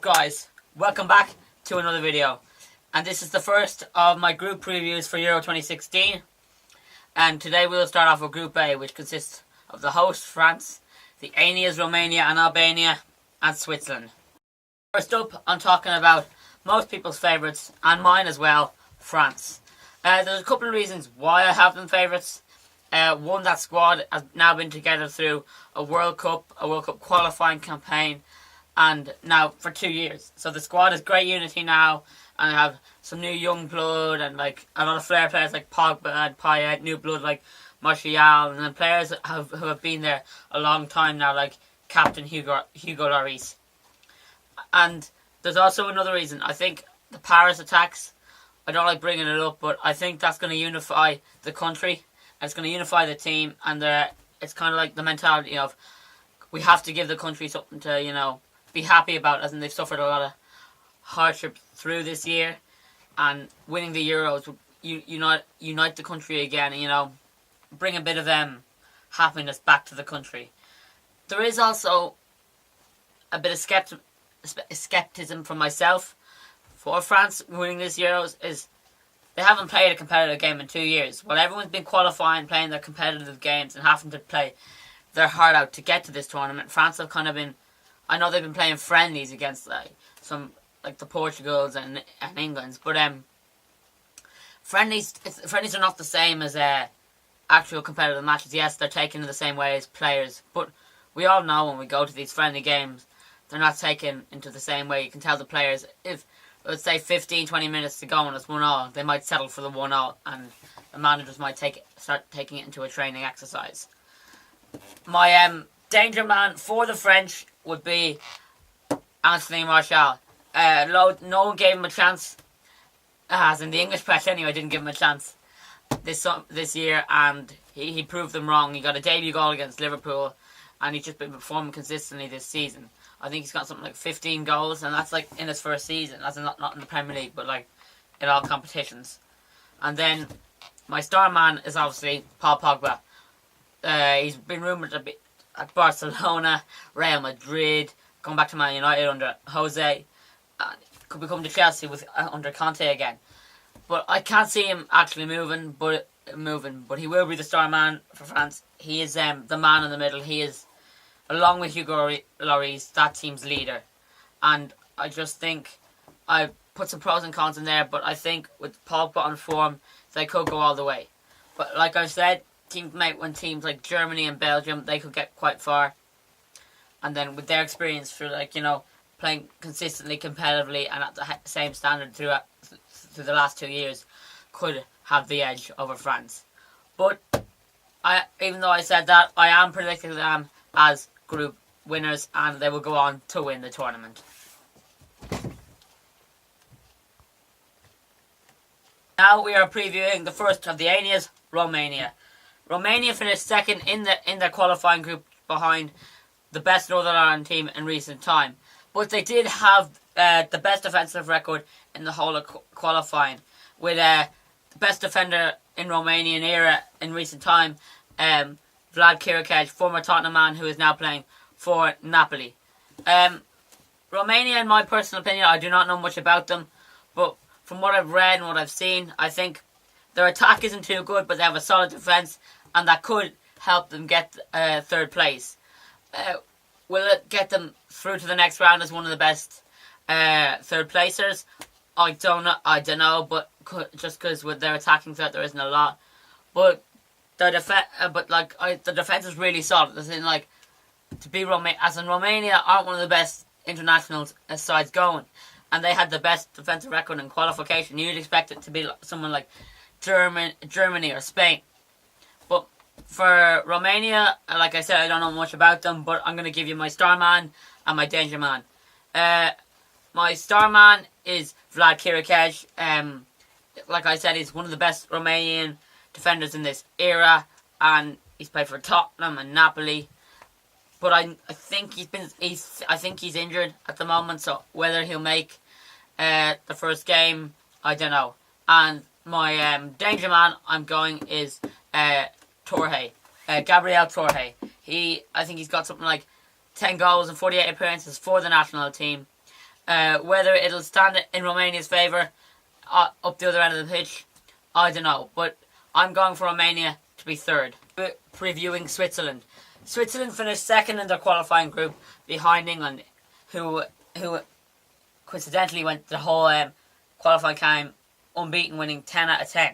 up, guys? Welcome back to another video, and this is the first of my group previews for Euro 2016. And today we'll start off with Group A, which consists of the host France, the Aenias Romania and Albania, and Switzerland. First up, I'm talking about most people's favourites, and mine as well, France. There's a couple of reasons why I have them favourites. One, that squad has now been together through a World Cup qualifying campaign, and now for 2 years. So the squad is great unity now, and I have some new young blood and like a lot of flair players like Pogba and Payet, new blood like Martial, and then players who have been there a long time now, like Captain Hugo Lloris. And there's also another reason. I think the Paris attacks, I don't like bringing it up, but I think that's going to unify the country. It's going to unify the team, and it's kind of like the mentality of we have to give the country something to, be happy about, as in they've suffered a lot of hardship through this year, and winning the Euros would unite the country again, and, bring a bit of happiness back to the country. There is also a bit of skepticism from myself for France winning this Euros. Is they haven't played a competitive game in 2 years. While everyone's been qualifying, playing their competitive games and having to play their heart out to get to this tournament, France have kind of been, I know they've been playing friendlies against some the Portugals and Englands, but friendlies are not the same as actual competitive matches. Yes, they're taken in the same way as players, but we all know when we go to these friendly games, they're not taken into the same way. You can tell the players, if let's say 15-20 minutes to go and it's 1-1, they might settle for the 1-0, and the managers might start taking it into a training exercise. My danger man for the French would be Anthony Martial. No one gave him a chance, as in the English press anyway, didn't give him a chance this year, and he proved them wrong. He got a debut goal against Liverpool, and he's just been performing consistently this season. I think he's got something like 15 goals, and that's in his first season, as in not in the Premier League, but in all competitions. And then my star man is obviously Paul Pogba. He's been rumoured to be at Barcelona, Real Madrid, going back to Man United under Jose, could be coming to Chelsea under Conte again. But I can't see him actually moving, but he will be the star man for France. He is the man in the middle. He is, along with Hugo Lloris, that team's leader. And I just think I put some pros and cons in there, but I think with Pogba on form, they could go all the way. But like I said, when teams like Germany and Belgium, they could get quite far. And then with their experience for playing consistently, competitively, and at the same standard through the last 2 years, could have the edge over France. But even though I said that, I am predicting them as group winners, and they will go on to win the tournament. Now we are previewing the first of the Aenias, Romania. Romania finished second in their qualifying group behind the best Northern Ireland team in recent time. But they did have the best defensive record in the whole of qualifying, with the best defender in Romanian era in recent time, Vlad Chiricheș, former Tottenham man who is now playing for Napoli. Romania, in my personal opinion, I do not know much about them, but from what I've read and what I've seen, I think their attack isn't too good, but they have a solid defence, and that could help them get third place. Will it get them through to the next round as one of the best third placers? I don't know, but just because with their attacking threat there isn't a lot. But the defence is really solid. As in, Romania aren't one of the best international sides going, and they had the best defensive record in qualification. You'd expect it to be someone like Germany or Spain. But for Romania, like I said, I don't know much about them, but I'm going to give you my star man and my danger man. My star man is Vlad Chiricheș. Like I said, he's one of the best Romanian defenders in this era, and he's played for Tottenham and Napoli. But I think he's injured at the moment, so whether he'll make the first game, I don't know. And my danger man I'm going is Torre, Gabriel Torre. I think he's got something like 10 goals and 48 appearances for the national team. Whether it'll stand in Romania's favour up the other end of the pitch, I don't know. But I'm going for Romania to be third. Previewing Switzerland. Switzerland finished second in their qualifying group behind England, who coincidentally went the whole qualifying time unbeaten, winning 10 out of 10,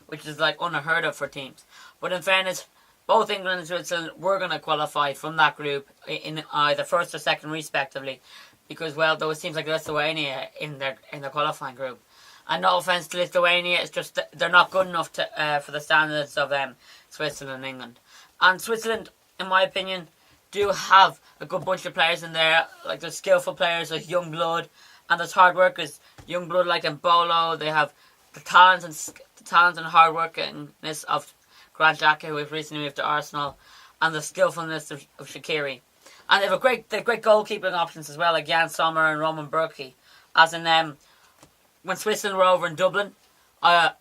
which is like unheard of for teams. But in fairness, both England and Switzerland were going to qualify from that group in either first or second respectively, because well, those teams like Lithuania in their qualifying group. And no offence to Lithuania, it's just that they're not good enough to for the standards of Switzerland and England. And Switzerland, in my opinion, do have a good bunch of players in there. Like there's skillful players like young blood, and there's hard workers. Young blood like Embolo. They have the talent and hard workingness of Grant Xhaka, who has recently moved to Arsenal, and the skillfulness of Shaqiri. And they have great goalkeeping options as well, like Jan Sommer and Roman Bürki. As in when Switzerland were over in Dublin, I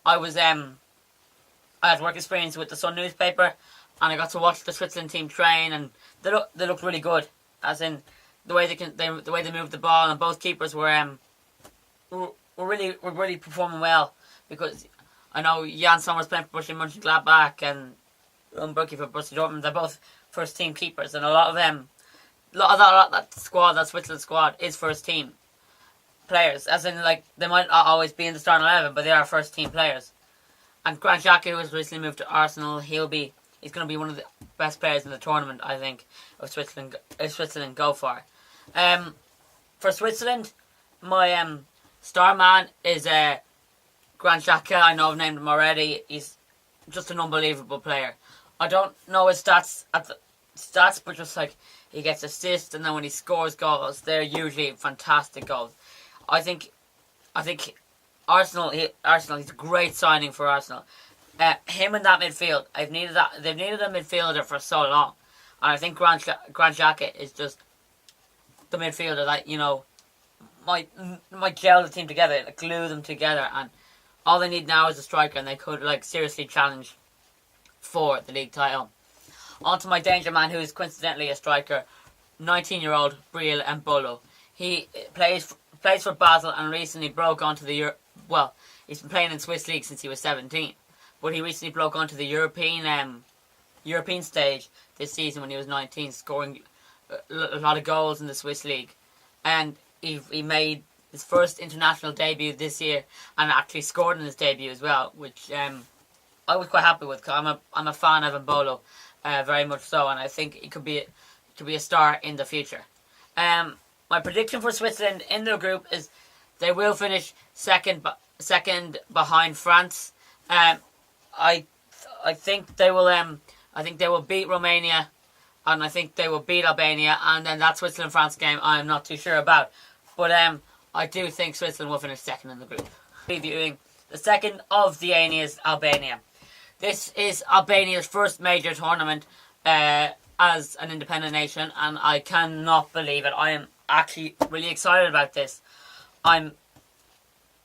had work experience with the Sun newspaper, and I got to watch the Switzerland team train, and they looked really good. As in the way they moved the ball, and both keepers were really performing well, because I know Jan Sommer's playing for Borussia Mönchengladbach and Roman Bürki for Borussia Dortmund. They're both first team keepers, and a lot of that squad, that Switzerland squad, is first team players. As in, like, they might not always be in the starting 11, but they are first team players. And Grant Xhaka, who has recently moved to Arsenal, he's going to be one of the best players in the tournament, I think, if Switzerland go far. For Switzerland, my star man is Grant Xhaka. I know I've named him already. He's just an unbelievable player. I don't know his stats, but just like he gets assists, and then when he scores goals, they're usually fantastic goals. I think Arsenal. He's a great signing for Arsenal. Him in that midfield, they've needed a midfielder for so long, and I think Grant Xhaka is just the midfielder that might gel the team together, like glue them together, and all they need now is a striker, and they could seriously challenge for the league title. On to my danger man, who is coincidentally a striker, 19-year-old Breel Embolo. He plays for Basel and recently broke onto the he's been playing in Swiss league since he was 17, but he recently broke onto the European stage this season when he was 19, scoring a lot of goals in the Swiss league, and he made his first international debut this year and actually scored in his debut as well, which I was quite happy with, because I'm a fan of Embolo, very much so, and I think he could be a star in the future. My prediction for Switzerland in their group is they will finish second behind France. I think they will. I think they will beat Romania, and I think they will beat Albania, and then that Switzerland-France game I'm not too sure about. But I do think Switzerland will finish second in the group. Previewing the second of the ANIAs, Albania. This is Albania's first major tournament as an independent nation, and I cannot believe it. I am actually really excited about this. I'm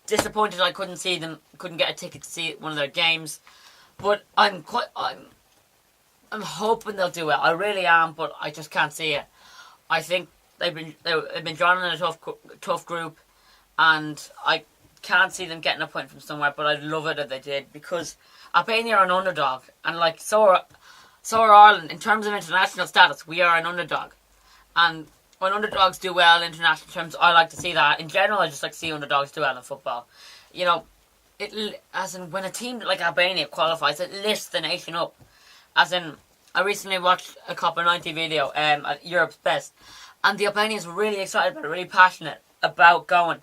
disappointed I couldn't get a ticket to see one of their games, but I'm hoping they'll do it. I really am, but I just can't see it. I think they've been drawn in a tough group, and I can't see them getting a point from somewhere. But I'd love it if they did, because Albania are an underdog, and so are Ireland in terms of international status. We are an underdog, and when underdogs do well in international terms, I like to see that. In general, I just like to see underdogs do well in football. As in when a team like Albania qualifies, it lifts the nation up. As in, I recently watched a COPA90 video at Europe's Best, and the Albanians were really excited about it, really passionate about going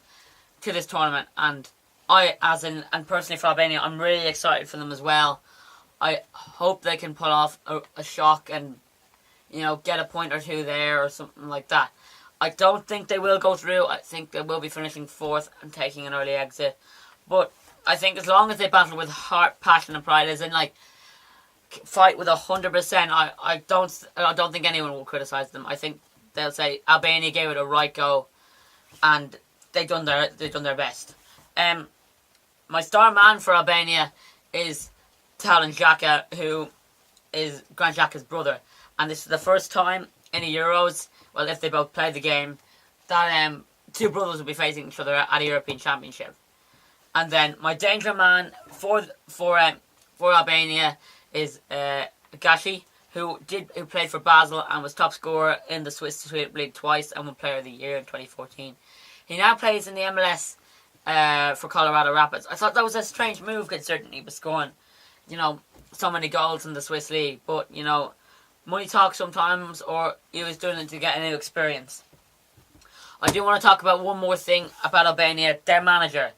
to this tournament. And and personally for Albania, I'm really excited for them as well. I hope they can pull off a shock and get a point or two there or something like that. I don't think they will go through. I think they will be finishing fourth and taking an early exit. But I think as long as they battle with heart, passion and pride, as in fight with 100%, I don't think anyone will criticise them. I think they'll say Albania gave it a right go, and they've done their best. My star man for Albania is Talon Xhaka, who is Grant Xhaka's brother. And this is the first time in the Euros, well, if they both play the game, that two brothers will be facing each other at a European Championship. And then my danger man for Albania is Gashi, who played for Basel and was top scorer in the Swiss League twice and won Player of the Year in 2014. He now plays in the MLS for Colorado Rapids. I thought that was a strange move considering he was scoring, so many goals in the Swiss League. But, money talks sometimes, or he was doing it to get a new experience. I do want to talk about one more thing about Albania. Their manager,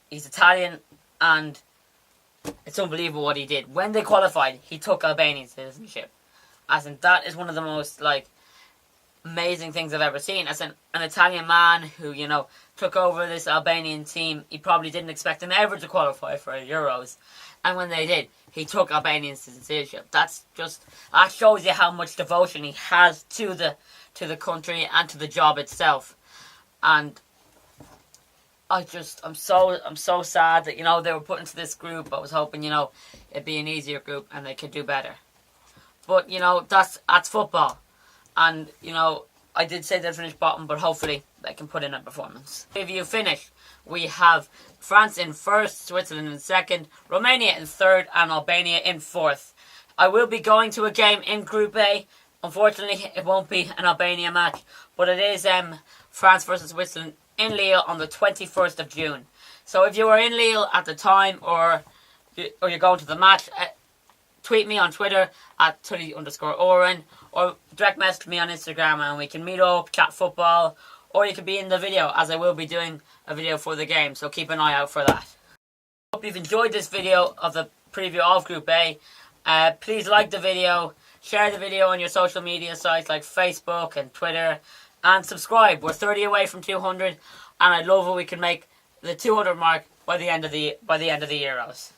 he's Italian, and it's unbelievable what he did. When they qualified, he took Albanian citizenship. As in, that is one of the most, amazing things I've ever seen. As an Italian man who, took over this Albanian team, he probably didn't expect them ever to qualify for Euros. And when they did, he took Albanian citizenship. that shows you how much devotion he has to the country and to the job itself. And I'm so sad that, they were put into this group. I was hoping, it'd be an easier group and they could do better. But, that's football. And, I did say they'd finish bottom, but hopefully they can put in a performance. If you finish, we have France in first, Switzerland in second, Romania in third, and Albania in fourth. I will be going to a game in Group A. Unfortunately, it won't be an Albania match, but it is France versus Switzerland in Lille on the 21st of June. So if you were in Lille at the time, or you're going to the match, tweet me on Twitter at Tully_Oren, or direct message me on Instagram and we can meet up, chat football, or you could be in the video, as I will be doing a video for the game, so keep an eye out for that. Hope you've enjoyed this video of the preview of Group A. Please like the video, share the video on your social media sites like Facebook and Twitter, and subscribe. We're 30 away from 200, and I'd love if we can make the 200 mark by the end of the Euros.